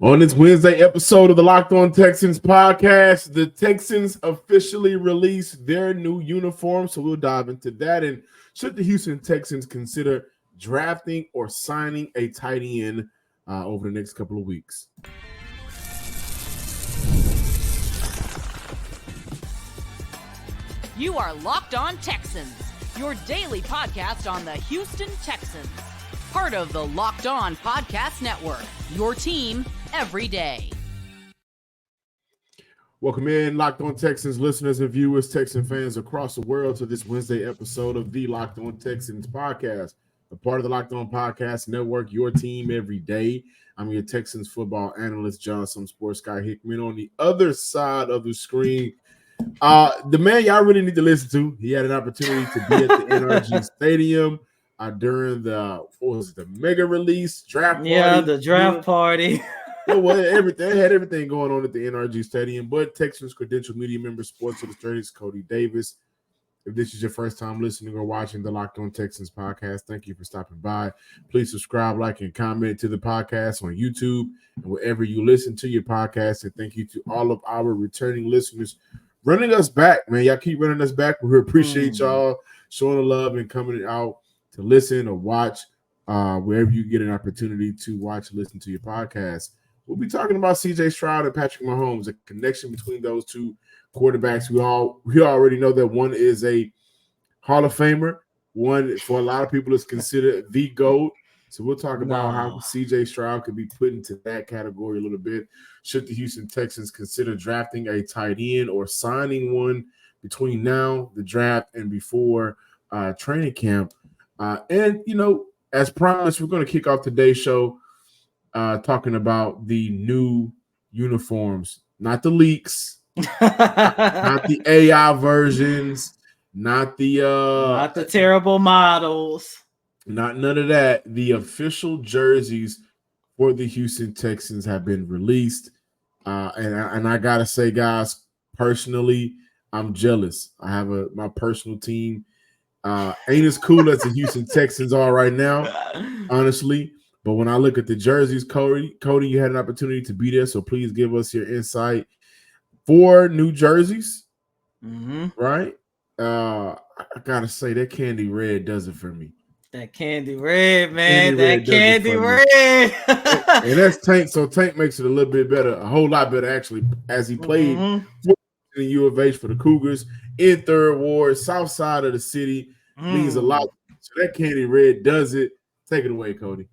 On this Wednesday episode of the Locked On Texans podcast, the Texans officially released their new uniform, so we'll dive into that. And should the Houston Texans consider drafting or signing a tight end over the next couple of weeks? You are Locked On Texans, your daily podcast on the Houston Texans. Part of the Locked On Podcast Network, your team every day. Welcome in, Locked On Texans listeners and viewers, Texan fans across the world, to this Wednesday episode of the Locked On Texans podcast, a part of the Locked On Podcast Network, your team every day. I'm your Texans football analyst, John, some sports guy Hickman. On the other side of the screen, the man y'all really need to listen to. He had an opportunity to be at the NRG Stadium during the mega release draft party. Yeah, the draft party. Everything had everything going on at the NRG Stadium. But Texans credential media member, Sports Illustrated's Cody Davis. If this is your first time listening or watching the Locked On Texans podcast, thank you for stopping by. Please subscribe, like, and comment to the podcast on YouTube and wherever you listen to your podcast. And thank you to all of our returning listeners running us back, man. Y'all keep running us back. We appreciate y'all showing the love and coming out to listen or watch wherever you get an opportunity to watch and listen to your podcast. We'll be talking about C.J. Stroud and Patrick Mahomes, the connection between those two quarterbacks. We already know that one is a Hall of Famer. One, for a lot of people, is considered the GOAT. So we'll talk about how C.J. Stroud could be put into that category a little bit. Should the Houston Texans consider drafting a tight end or signing one between now, the draft, and before training camp? And, as promised, we're going to kick off today's show talking about the new uniforms, not the leaks, not the AI versions, not the terrible models, not none of that. The official jerseys for the Houston Texans have been released, and I gotta say, guys, personally, I'm jealous. I have my personal team. Ain't as cool as the Houston Texans are right now, honestly. But when I look at the jerseys, Cody, you had an opportunity to be there, so please give us your insight. 4 new jerseys, right? I gotta say that candy red does it for me. That candy red, man. Candy red. And that's Tank. So Tank makes it a little bit better, a whole lot better, actually, as he played in the U of H for the Cougars in Third Ward, south side of the city. Means a lot. So that candy red does it. Take it away, Cody.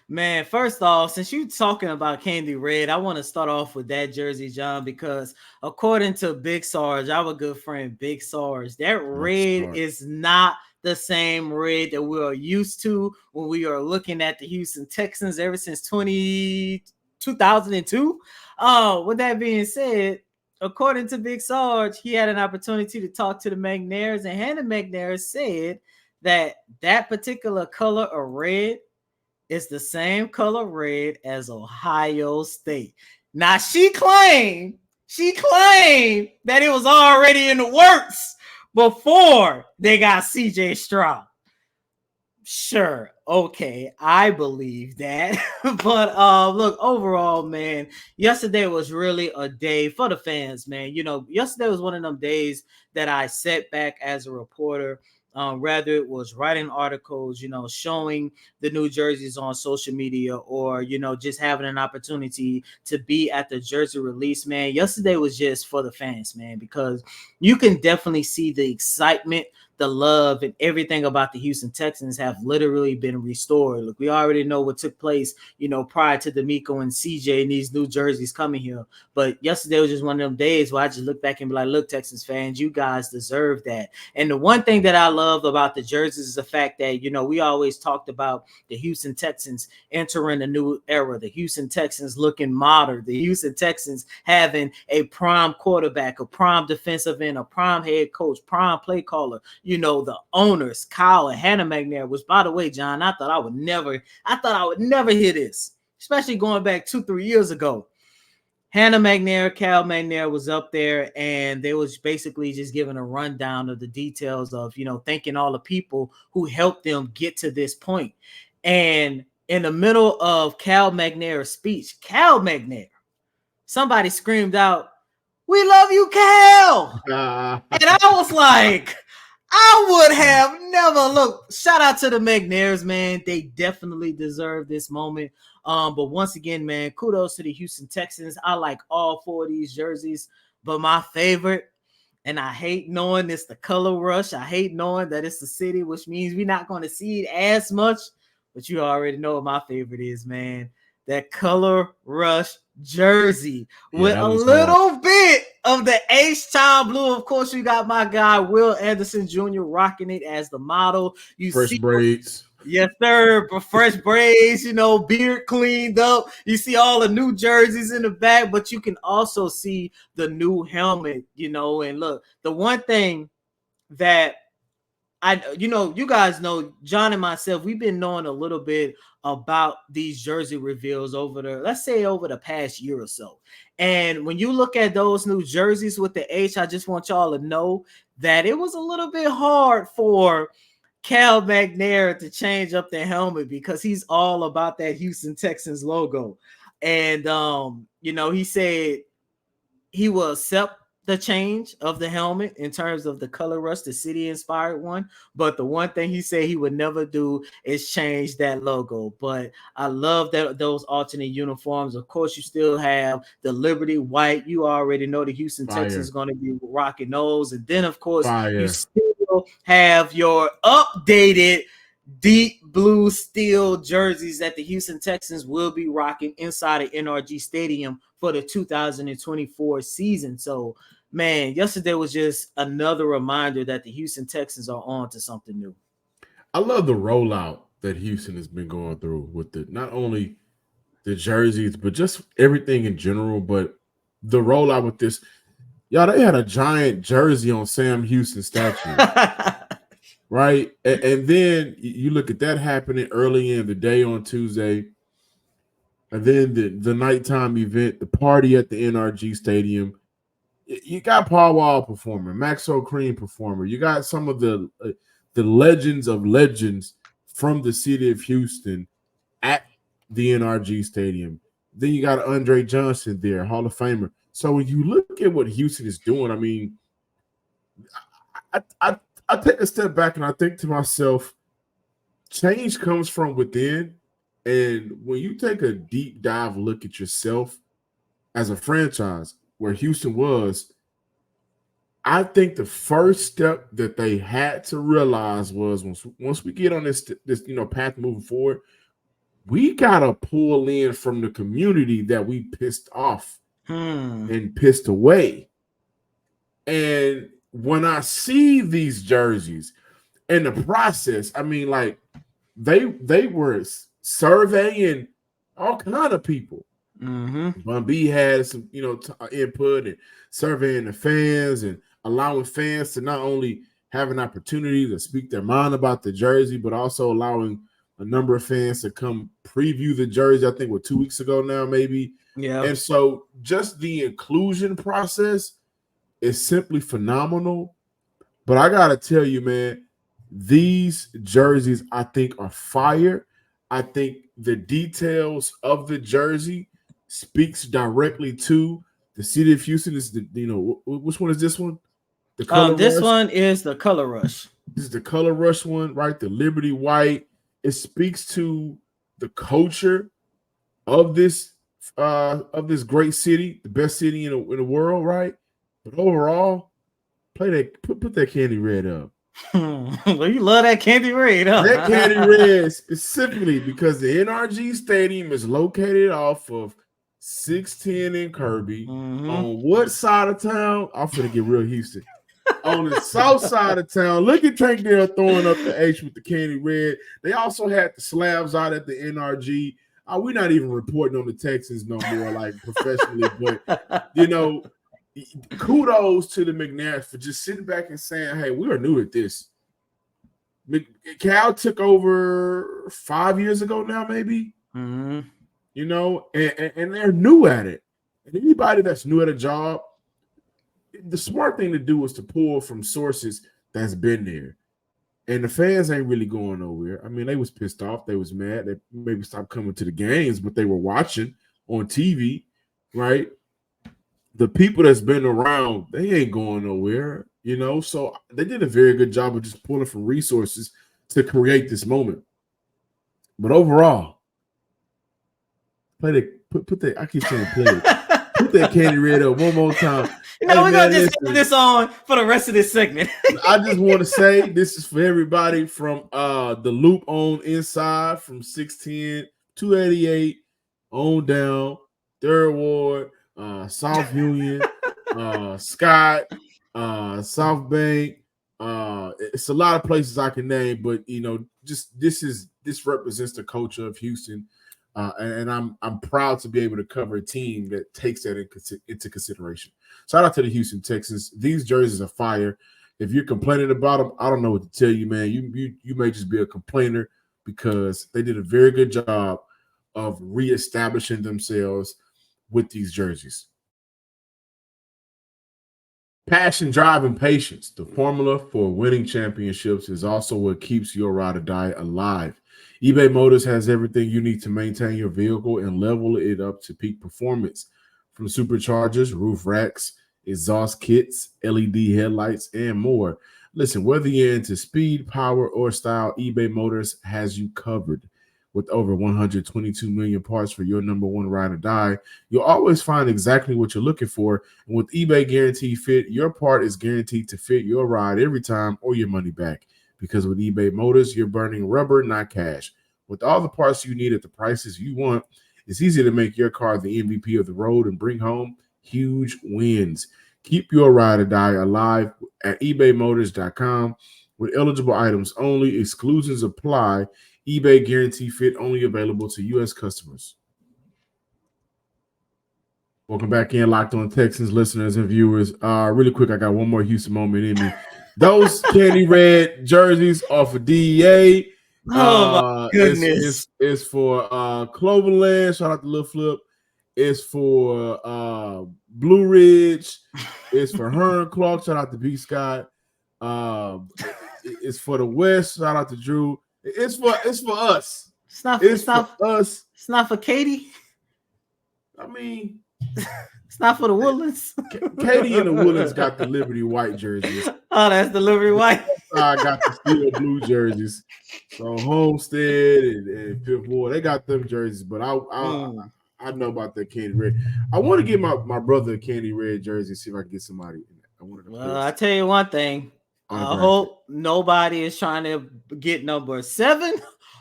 Man, first off, since you're talking about candy red, I want to start off with that jersey, John, because according to Big Sarge, our good friend Big Sarge, that red is not the same red that we are used to when we are looking at the Houston Texans ever since 2002. With that being said, according to Big Sarge, he had an opportunity to talk to the McNairs, and Hannah McNair said that particular color of red is the same color red as Ohio State. Now, she claimed that it was already in the works before they got C.J. Stroud. Sure, okay, I believe that. But look, overall, man, yesterday was really a day for the fans, man. Yesterday was one of them days that I sat back as a reporter. Rather it was writing articles, showing the new jerseys on social media, or, just having an opportunity to be at the jersey release, man. Yesterday was just for the fans, man, because you can definitely see the excitement, the love, and everything about the Houston Texans have literally been restored. Look, we already know what took place, prior to D'Amico and CJ and these new jerseys coming here. But yesterday was just one of them days where I just look back and be like, look, Texans fans, you guys deserve that. And the one thing that I love about the jerseys is the fact that, we always talked about the Houston Texans entering a new era, the Houston Texans looking modern, the Houston Texans having a prime quarterback, a prime defensive end, a prime head coach, prime play caller, the owners, Kyle and Hannah McNair, which, by the way, John, I thought I would never hear this, especially going back 2-3 years ago. Hannah McNair, Cal McNair was up there, and they was basically just giving a rundown of the details of, thanking all the people who helped them get to this point. And in the middle of Cal McNair's speech, somebody screamed out, "We love you, Cal!" And I was like, I would have never looked. Shout out to the McNairs, man. They definitely deserve this moment. But once again, man, kudos to the Houston Texans. I like all 4 of these jerseys, but my favorite, and I hate knowing it's the color rush. I hate knowing that it's the city, which means we're not going to see it as much. But you already know what my favorite is, man. That color rush jersey with a little bit of the H-Town blue. Of course, you got my guy Will Anderson Jr. rocking it as the model. You fresh braids. Yes, sir. Fresh braids, beard cleaned up. You see all the new jerseys in the back, but you can also see the new helmet, and look, the one thing that you guys know, John and myself, we've been knowing a little bit about these jersey reveals over the past year or so. And when you look at those new jerseys with the H, I just want y'all to know that it was a little bit hard for Cal McNair to change up the helmet because he's all about that Houston Texans logo. And, he said he will accept the change of the helmet in terms of the color rush, the city inspired one. But the one thing he said he would never do is change that logo. But I love that those alternate uniforms. Of course, you still have the Liberty white. You already know the Houston Texans is going to be rocking those. And then, of course, you still have your updated deep blue steel jerseys that the Houston Texans will be rocking inside of NRG Stadium for the 2024 season. So, man, yesterday was just another reminder that the Houston Texans are on to something new. I love the rollout that Houston has been going through with not only the jerseys, but just everything in general. But the rollout with this, y'all, they had a giant jersey on Sam Houston statue. Right. And then you look at that happening early in the day on Tuesday. And then the nighttime event, the party at the NRG Stadium. You got Paul Wall performing, Max O'Cream performer. You got some of the legends of legends from the city of Houston at the NRG Stadium. Then you got Andre Johnson there, Hall of Famer. So when you look at what Houston is doing, I mean, I take a step back and I think to myself, change comes from within. And when you take a deep dive look at yourself as a franchise, where Houston was, I think the first step that they had to realize was once we get on this path moving forward, we gotta pull in from the community that we pissed off and pissed away. And when I see these jerseys and the process, I mean, like they were surveying all kind of people. Bun B had some, input and surveying the fans and allowing fans to not only have an opportunity to speak their mind about the jersey, but also allowing a number of fans to come preview the jersey. I think 2 weeks ago now, maybe. Yeah. And so just the inclusion process is simply phenomenal. But I gotta tell you, man, these jerseys I think are fire. I think the details of the jersey speaks directly to the city of Houston. Is which one is this one? The color this one is the color rush. This is the color rush one, right? The Liberty white. It speaks to the culture of this great city, the best city in the world, right? But overall, put that candy red up. Well, you love that candy red, huh? That candy red specifically because the NRG Stadium is located off of 610 in Kirby. On what side of town? I'm finna get real Houston. On the south side of town. Look at Tank there throwing up the H with the candy red. They also had the slabs out at the NRG. We're not even reporting on the Texans no more, like professionally, but kudos to the McNairs for just sitting back and saying, hey, we are new at this. Cal took over 5 years ago now, maybe. And they're new at it. And anybody that's new at a job, the smart thing to do is to pull from sources that's been there. And the fans ain't really going nowhere. I mean, they was pissed off. They was mad. They maybe stopped coming to the games, but they were watching on TV, right? The people that's been around, they ain't going nowhere, you know. So they did a very good job of just pulling from resources to create this moment. But overall, play the put that. I keep saying play it. Put that Candy Red up one more time. You know, we're gonna just keep this on for the rest of this segment. I just want to say this is for everybody from the loop on inside from 610, 288 on down, Third Ward, South Union, Scott, South Bank. It's a lot of places I can name, but you know, just this represents the culture of Houston. And I'm proud to be able to cover a team that takes that into consideration. Shout out to the Houston Texans. These jerseys are fire. If you're complaining about them, I don't know what to tell you, man. You may just be a complainer because they did a very good job of reestablishing themselves with these jerseys. Passion, drive, and patience. The formula for winning championships is also what keeps your ride or die alive. eBay Motors has everything you need to maintain your vehicle and level it up to peak performance. From superchargers, roof racks, exhaust kits, LED headlights, and more. Listen, whether you're into speed, power, or style, eBay Motors has you covered. With over 122 million parts for your number one ride or die, you'll always find exactly what you're looking for. And with eBay Guaranteed Fit, your part is guaranteed to fit your ride every time or your money back. Because with eBay Motors, you're burning rubber, not cash. With all the parts you need at the prices you want, it's easy to make your car the MVP of the road and bring home huge wins. Keep your ride or die alive at ebaymotors.com. With eligible items only, exclusions apply. eBay Guarantee Fit only available to U.S. customers. Welcome back in, Locked On Texans listeners and viewers. Really quick, I got one more Houston moment in me. Those candy red jerseys are for DEA. Oh my goodness! It's for Cloverland. Shout out to Lil Flip. It's for Blue Ridge. It's for Hearn Clark. Shout out to B Scott. It's for the West. Shout out to Drew. It's for us. It's not for us. It's not for Katie. I mean, it's not for the Woodlands. Katie and the Woodlands got the Liberty white jerseys. Oh, that's the Liberty white. I got the steel blue jerseys. So Homestead and Fifth Ward, they got them jerseys. But I know about that candy red. I want to get my brother a candy red jersey. See if I can get somebody. I tell you one thing. I hope nobody is trying to get number 7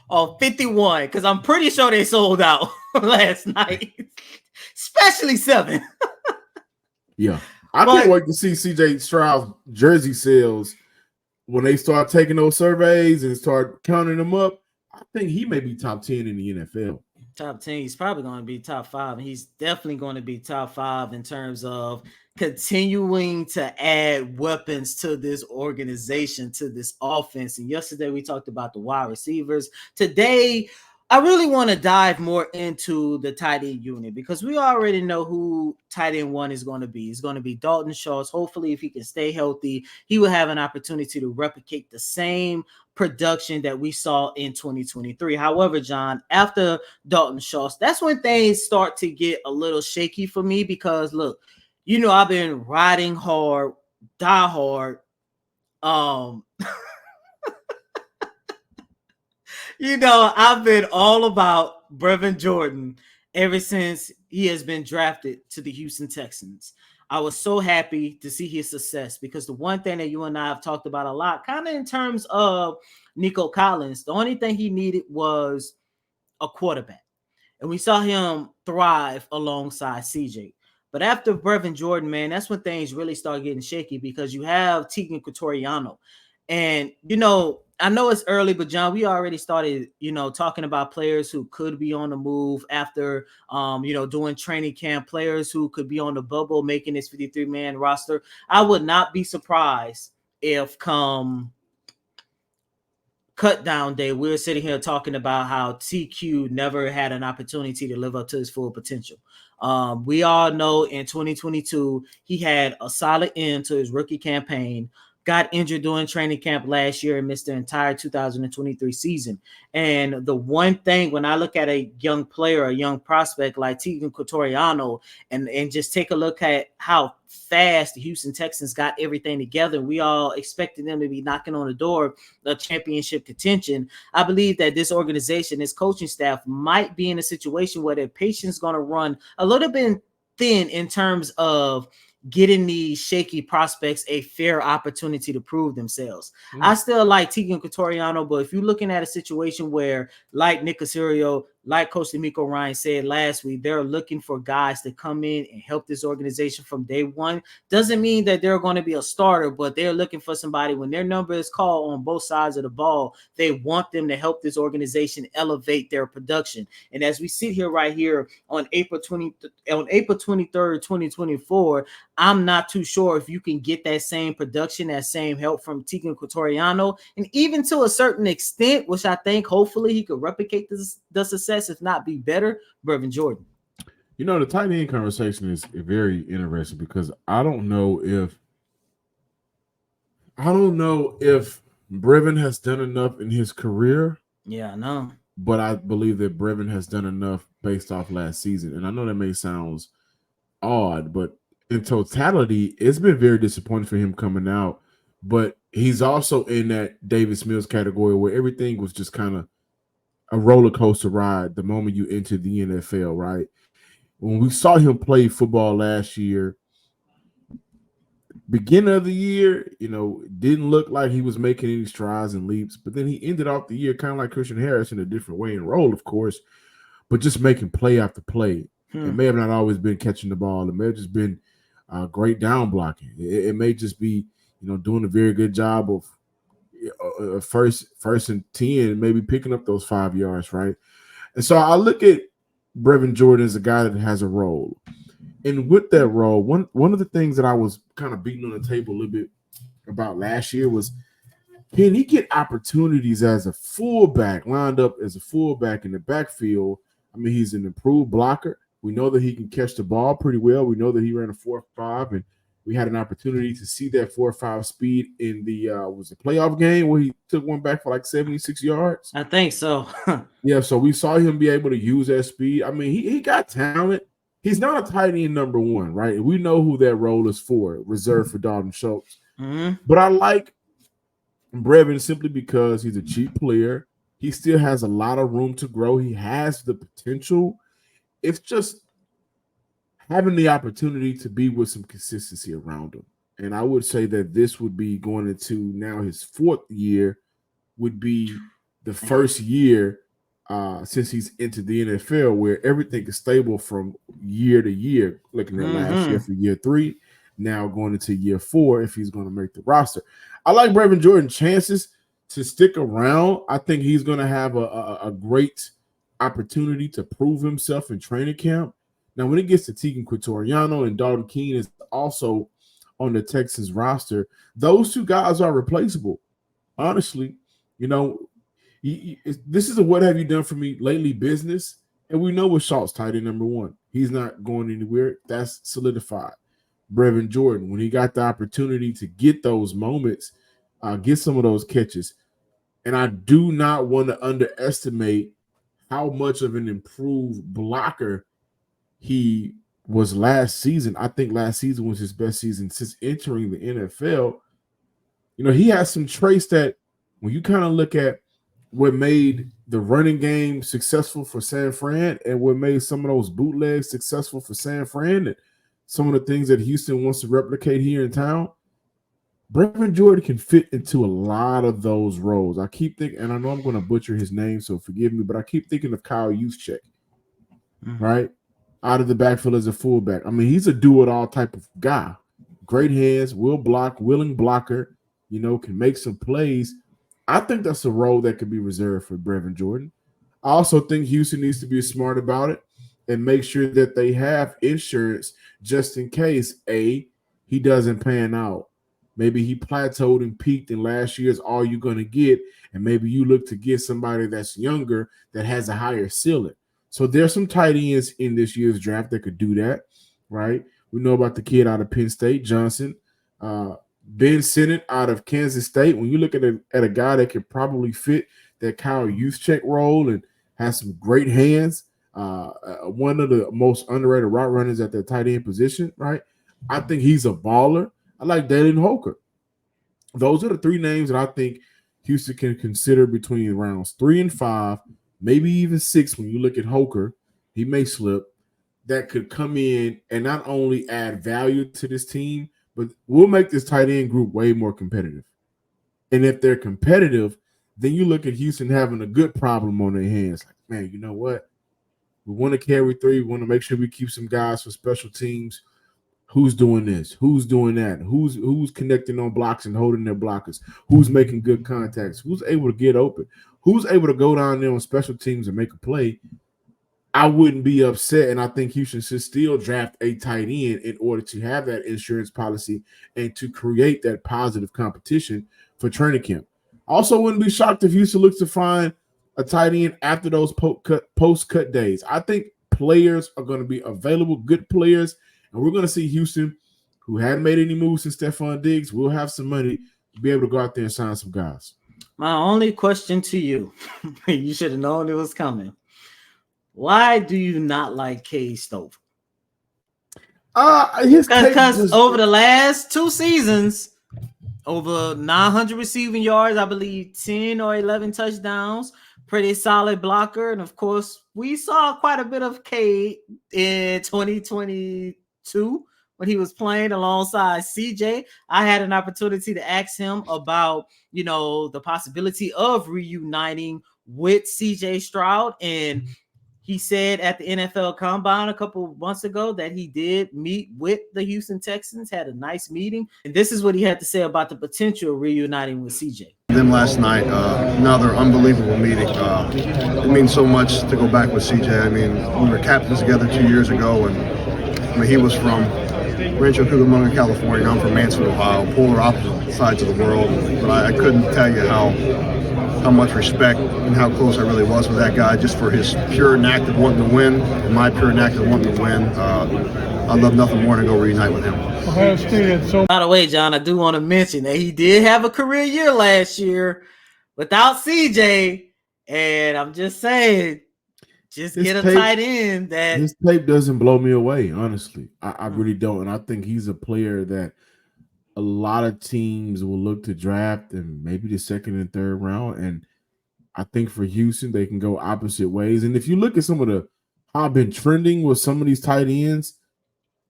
or 51 because I'm pretty sure they sold out last night, especially 7. Yeah, I can't wait to see CJ Stroud jersey sales when they start taking those surveys and start counting them up. I think he may be top 10 in the NFL. Top 10, he's probably going to be top 5, and he's definitely going to be top 5 in terms of continuing to add weapons to this organization, to this offense. And yesterday we talked about the wide receivers. Today, I really want to dive more into the tight end unit because we already know who tight end 1 is going to be. It's going to be Dalton Schultz. Hopefully, if he can stay healthy, he will have an opportunity to replicate the same production that we saw in 2023. However, John, after Dalton Schultz, that's when things start to get a little shaky for me because, look, you know, I've been riding hard, die hard. You know, I've been all about Brevin Jordan ever since he has been drafted to the Houston Texans. I was so happy to see his success because the one thing that you and I have talked about a lot, kind of in terms of Nico Collins, the only thing he needed was a quarterback. And we saw him thrive alongside CJ. But after Brevin Jordan, man, that's when things really start getting shaky because you have Tegan Cotoriano. And, you know, I know it's early, but John, we already started, you know, talking about players who could be on the move after, you know, doing training camp, players who could be on the bubble, making this 53-man roster. I would not be surprised if come cut down day, we're sitting here talking about how TQ never had an opportunity to live up to his full potential. We all know in 2022, he had a solid end to his rookie campaign, got injured during training camp last year and missed the entire 2023 season. And the one thing when I look at a young player, a young prospect like Tegan Cotoriano, and just take a look at how fast the Houston Texans got everything together, we all expected them to be knocking on the door of championship contention. I believe that this organization, this coaching staff might be in a situation where their patience is going to run a little bit thin in terms of getting these shaky prospects a fair opportunity to prove themselves. I still like Tegan Cotoriano, but if you're looking at a situation where, like Nick Caserio, like Coach D'Amico Ryan said last week, they're looking for guys to come in and help this organization from day one. Doesn't mean that they're going to be a starter, but they're looking for somebody when their number is called on both sides of the ball. They want them to help this organization elevate their production. And as we sit here right here on April 23rd, 2024, I'm not too sure if you can get that same production, that same help from Tegan Cotoriano, and even to a certain extent, which I think hopefully he could replicate the success, if not be better, Brevin Jordan. You know, the tight end conversation is very interesting because I don't know if Brevin has done enough in his career. Yeah, I know. But I believe that Brevin has done enough based off last season. And I know that may sound odd, but in totality, it's been very disappointing for him coming out. But he's also in that Davis Mills category where everything was just kind of a roller coaster ride the moment you enter the NFL, right? When we saw him play football last year, beginning of the year, you know, didn't look like he was making any strides and leaps, but then he ended off the year kind of like Christian Harris in a different way and role, of course, but just making play after play. It may have not always been catching the ball. It may have just been great down blocking. It may just be, you know, doing a very good job of first and 10, maybe picking up those 5 yards, right? And so I look at Brevin Jordan as a guy that has a role. And with that role, one of the things that I was kind of beating on the table a little bit about last year was, can he get opportunities as a fullback, lined up as a fullback in the backfield? I mean, he's an improved blocker. We know that he can catch the ball pretty well. We know that he ran a 4.5, and we had an opportunity to see that 4.5 speed in the playoff game where he took one back for like 76 yards. I think so. Yeah, so we saw him be able to use that speed. I mean, he got talent. He's not a tight end number one, right? And we know who that role is for, reserved for Dalton Schultz. But I like Brevin simply because he's a cheap player. He still has a lot of room to grow. He has the potential. It's just having the opportunity to be with some consistency around him. And I would say that this would be going into now his 4th year, would be the first year since he's into the NFL where everything is stable from year to year. Looking at last year for year 3, now going into year 4 if he's going to make the roster. I like Brevin Jordan's chances to stick around. I think he's going to have a great opportunity to prove himself in training camp. Now, when it gets to Tegan Cotoriano and Dalton Keene is also on the Texans roster, those two guys are replaceable. Honestly, you know, this is a what have you done for me lately business, and we know with Schultz, tight end number 1. He's not going anywhere. That's solidified. Brevin Jordan, when he got the opportunity to get those moments, get some of those catches, and I do not want to underestimate how much of an improved blocker he was last season. I think last season was his best season since entering the NFL. You know, he has some traits that when you kind of look at what made the running game successful for San Fran and what made some of those bootlegs successful for San Fran and some of the things that Houston wants to replicate here in town, Brevin Jordan can fit into a lot of those roles. I keep thinking, and I know I'm going to butcher his name, so forgive me, but I keep thinking of Kyle Juszczyk, right? Out of the backfield as a fullback. I mean, he's a do-it-all type of guy. Great hands, will block, willing blocker, you know, can make some plays. I think that's a role that could be reserved for Brevin Jordan. I also think Houston needs to be smart about it and make sure that they have insurance just in case, A, he doesn't pan out. Maybe he plateaued and peaked, and last year's all you're going to get, and maybe you look to get somebody that's younger that has a higher ceiling. So there's some tight ends in this year's draft that could do that, right? We know about the kid out of Penn State, Johnson. Ben Sinnott out of Kansas State. When you look at a guy that could probably fit that Kyle Juszczyk role and has some great hands, one of the most underrated route runners at the tight end position, right? I think he's a baller. I like Dalen Holker. Those are the three names that I think Houston can consider between rounds 3 and 5, maybe even 6. When you look at Holker, he may slip. That could come in and not only add value to this team, but we'll make this tight end group way more competitive. And if they're competitive, then you look at Houston having a good problem on their hands. Like, man, you know what? We want to carry 3. We want to make sure we keep some guys for special teams. Who's doing this? Who's doing that? Who's connecting on blocks and holding their blockers? Who's making good contacts? Who's able to get open? Who's able to go down there on special teams and make a play? I wouldn't be upset, and I think Houston should still draft a tight end in order to have that insurance policy and to create that positive competition for training camp. Also, wouldn't be shocked if Houston looks to find a tight end after those post-cut days. I think players are going to be available, good players, and we're going to see Houston, who hadn't made any moves since Stephon Diggs, will have some money to be able to go out there and sign some guys. My only question to you, you should have known it was coming. Why do you not like Cade Stover? Because over the last 2 seasons, over 900 receiving yards, I believe 10 or 11 touchdowns, pretty solid blocker. And of course, we saw quite a bit of Cade in 2022 when he was playing alongside CJ. I had an opportunity to ask him about, the possibility of reuniting with CJ Stroud, and he said at the NFL Combine a couple months ago that he did meet with the Houston Texans, had a nice meeting. And this is what he had to say about the potential of reuniting with CJ. Them last night, another unbelievable meeting. It means so much to go back with CJ. I mean, we were captains together 2 years ago, and he was from Rancho Cucamonga, California. I'm from Mansfield, Ohio, polar opposite sides of the world. But I couldn't tell you how much respect and how close I really was with that guy, just for his pure and active wanting to win, and my pure and active wanting to win. I'd love nothing more than to go reunite with him. By the way, John, I do want to mention that he did have a career year last year without CJ, and I'm just saying, get a tight end. His tape doesn't blow me away, honestly. I really don't, and I think he's a player that a lot of teams will look to draft in maybe the 2nd and 3rd round. And I think for Houston, they can go opposite ways. And if you look at some of how I've been trending with some of these tight ends,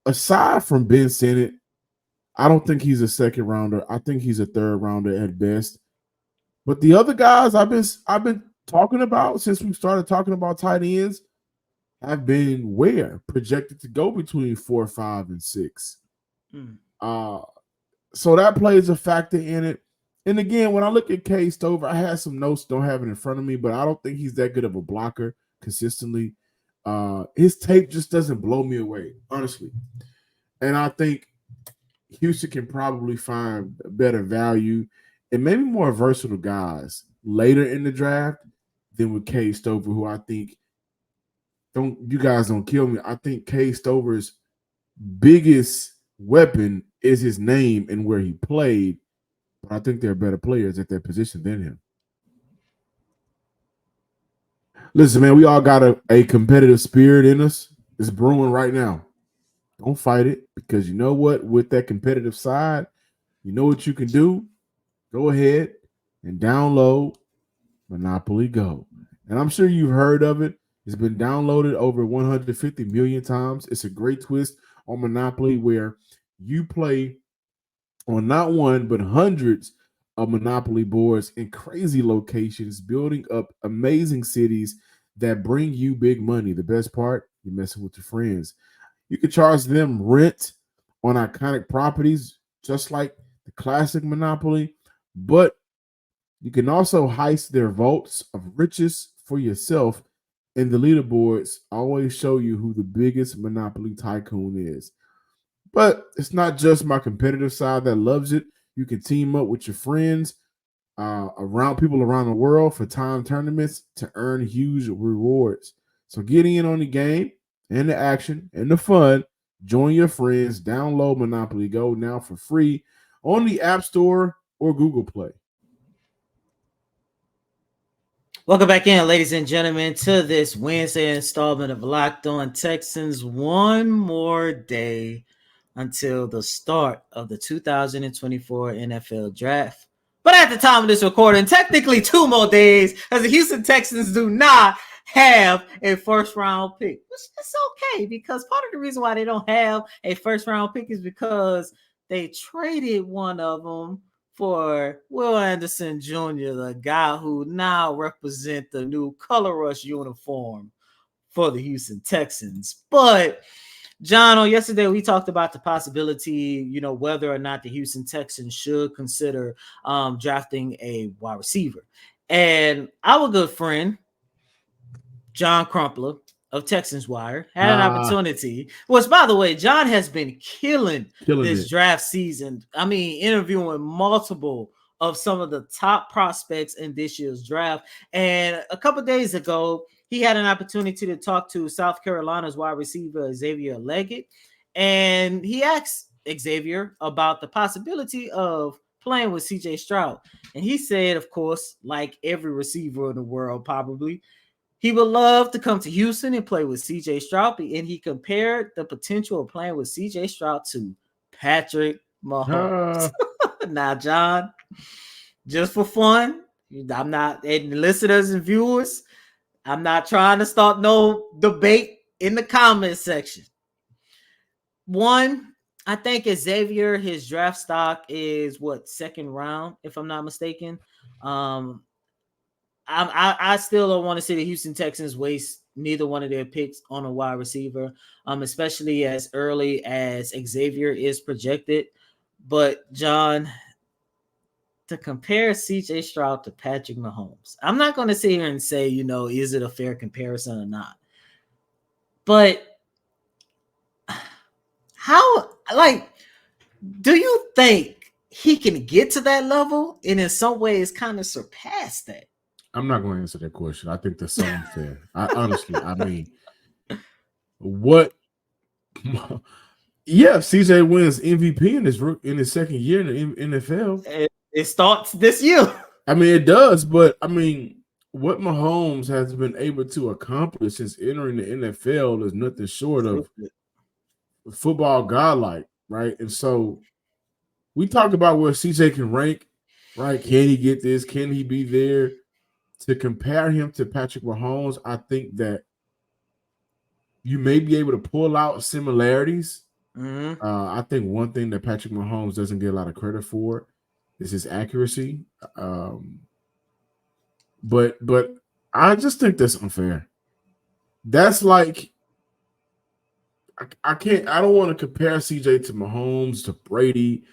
aside from Ben Sinnott, I don't think he's a 2nd rounder. I think he's a 3rd rounder at best. But the other guys I've been talking about since we started talking about tight ends have been projected to go between 4, 5, and 6. So that plays a factor in it. And again, when I look at Cade Stover, I had some notes, don't have it in front of me, but I don't think he's that good of a blocker consistently. His tape just doesn't blow me away, honestly. And I think Houston can probably find better value and maybe more versatile guys later in the draft than with Cade Stover, who I think, you guys don't kill me, I think Cade Stover's biggest weapon is his name and where he played, but I think there are better players at that position than him. Listen, man, we all got a competitive spirit in us. It's brewing right now. Don't fight it, because you know what? With that competitive side, you know what you can do? Go ahead and download Monopoly Go. And I'm sure you've heard of it. It's been downloaded over 150 million times. It's a great twist on Monopoly where you play on not one, but hundreds of Monopoly boards in crazy locations, building up amazing cities that bring you big money. The best part, you're messing with your friends. You can charge them rent on iconic properties, just like the classic Monopoly, but you can also heist their vaults of riches for yourself, and the leaderboards always show you who the biggest Monopoly tycoon is. But it's not just my competitive side that loves it. You can team up with your friends, around people around the world for time tournaments to earn huge rewards. So get in on the game and the action and the fun. Join your friends. Download Monopoly Go now for free on the App Store or Google Play. Welcome back in, ladies and gentlemen, to this Wednesday installment of Locked On Texans. One more day until the start of the 2024 NFL Draft. But at the time of this recording, technically 2 more days, as the Houston Texans do not have a first-round pick, which is okay, because part of the reason why they don't have a first-round pick is because they traded one of them for Will Anderson Jr., the guy who now represents the new Color Rush uniform for the Houston Texans. But John, on yesterday, we talked about the possibility, whether or not the Houston Texans should consider drafting a wide receiver. And our good friend, John Crumpler of Texans Wire, had an opportunity, which, by the way, John has been killing this draft season. I mean, interviewing multiple of some of the top prospects in this year's draft. And a couple days ago, he had an opportunity to talk to South Carolina's wide receiver, Xavier Leggett. And he asked Xavier about the possibility of playing with CJ Stroud. And he said, of course, like every receiver in the world, probably, he would love to come to Houston and play with CJ Stroud. And he compared the potential of playing with CJ Stroud to Patrick Mahomes. Now, John, just for fun, I'm not, and listeners and viewers, I'm not trying to start no debate in the comment section. One, I think Xavier, his draft stock is second round, if I'm not mistaken. I still don't want to see the Houston Texans waste neither one of their picks on a wide receiver, especially as early as Xavier is projected. But John, to compare CJ Stroud to Patrick Mahomes, I'm not going to sit here and say, is it a fair comparison or not? But do you think he can get to that level and in some ways kind of surpass that? I'm not going to answer that question. I think that's so unfair. I mean, what? Yeah, CJ wins MVP in his second year in the NFL. It starts this year. I mean, it does, but I mean, what Mahomes has been able to accomplish since entering the NFL is nothing short of football godlike, right? And so we talk about where CJ can rank, right? Can he get this? Can he be there? To compare him to Patrick Mahomes, I think that you may be able to pull out similarities. Mm-hmm. I think one thing that Patrick Mahomes doesn't get a lot of credit for is his accuracy. But I just think that's unfair. That's like I don't want to compare CJ to Mahomes, to Brady.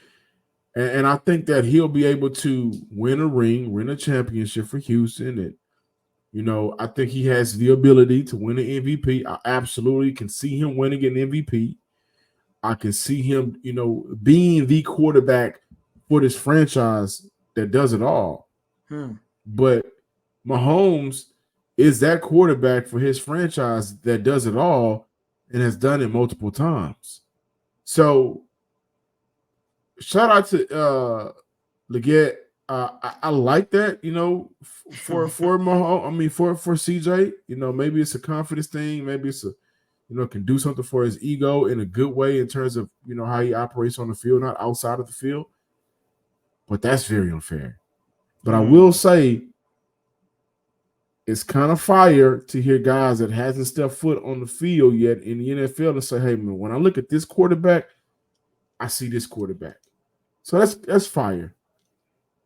And I think that he'll be able to win a championship for Houston. And, I think he has the ability to win an MVP. I absolutely can see him winning an MVP. I can see him, being the quarterback for this franchise that does it all. But Mahomes is that quarterback for his franchise that does it all and has done it multiple times. So shout out to Leggett. I like that, for Mahomes. I mean, for CJ, maybe it's a confidence thing. Maybe it's can do something for his ego in a good way in terms of how he operates on the field, not outside of the field. But that's very unfair. But I will say, it's kind of fire to hear guys that hasn't stepped foot on the field yet in the NFL and say, "Hey, man, when I look at this quarterback, I see this quarterback." So that's fire,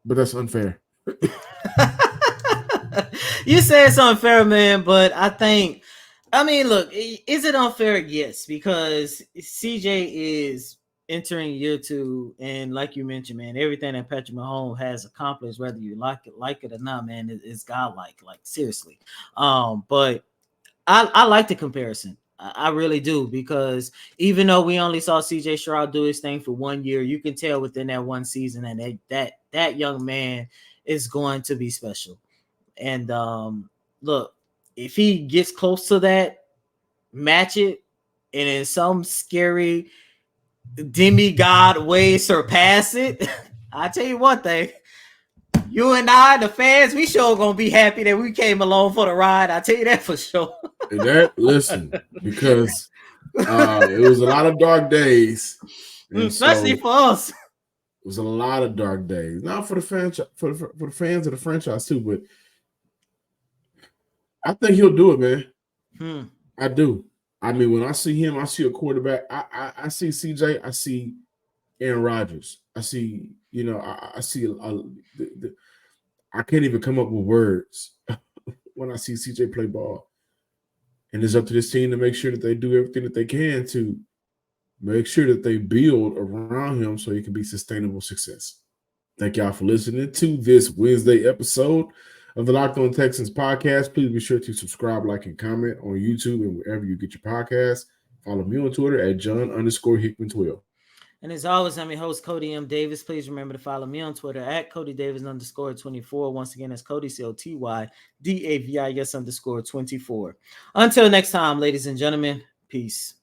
but that's unfair. You say it's unfair, man, but I mean, look, is it unfair? Yes, because CJ is entering year 2, and like you mentioned, man, everything that Patrick Mahomes has accomplished, whether you like it or not, man, is godlike, like seriously. But I like the comparison. I really do, because even though we only saw CJ Stroud do his thing for 1 year, you can tell within that one season that young man is going to be special. And look, if he gets close to that, match it, and in some scary demigod way surpass it, I tell you one thing. You and I, the fans, we sure gonna be happy that we came along for the ride. I tell you that for sure. Listen, because it was a lot of dark days, especially for us. It was a lot of dark days. Not for the franchise, for the fans of the franchise too, but I think he'll do it, man. I do. I mean, when I see him, I see a quarterback. I see CJ. I see Aaron Rodgers. I see, I see. I can't even come up with words when I see CJ play ball. And it's up to this team to make sure that they do everything that they can to make sure that they build around him so he can be sustainable success. Thank y'all for listening to this Wednesday episode of the Locked On Texans podcast. Please be sure to subscribe, like, and comment on YouTube and wherever you get your podcasts. Follow me on Twitter at John_Hickman12. And as always, I'm your host, Cody M. Davis. Please remember to follow me on Twitter at CodyDavis_24. Once again, that's Cody, COTYDAVIS _24. Until next time, ladies and gentlemen, peace.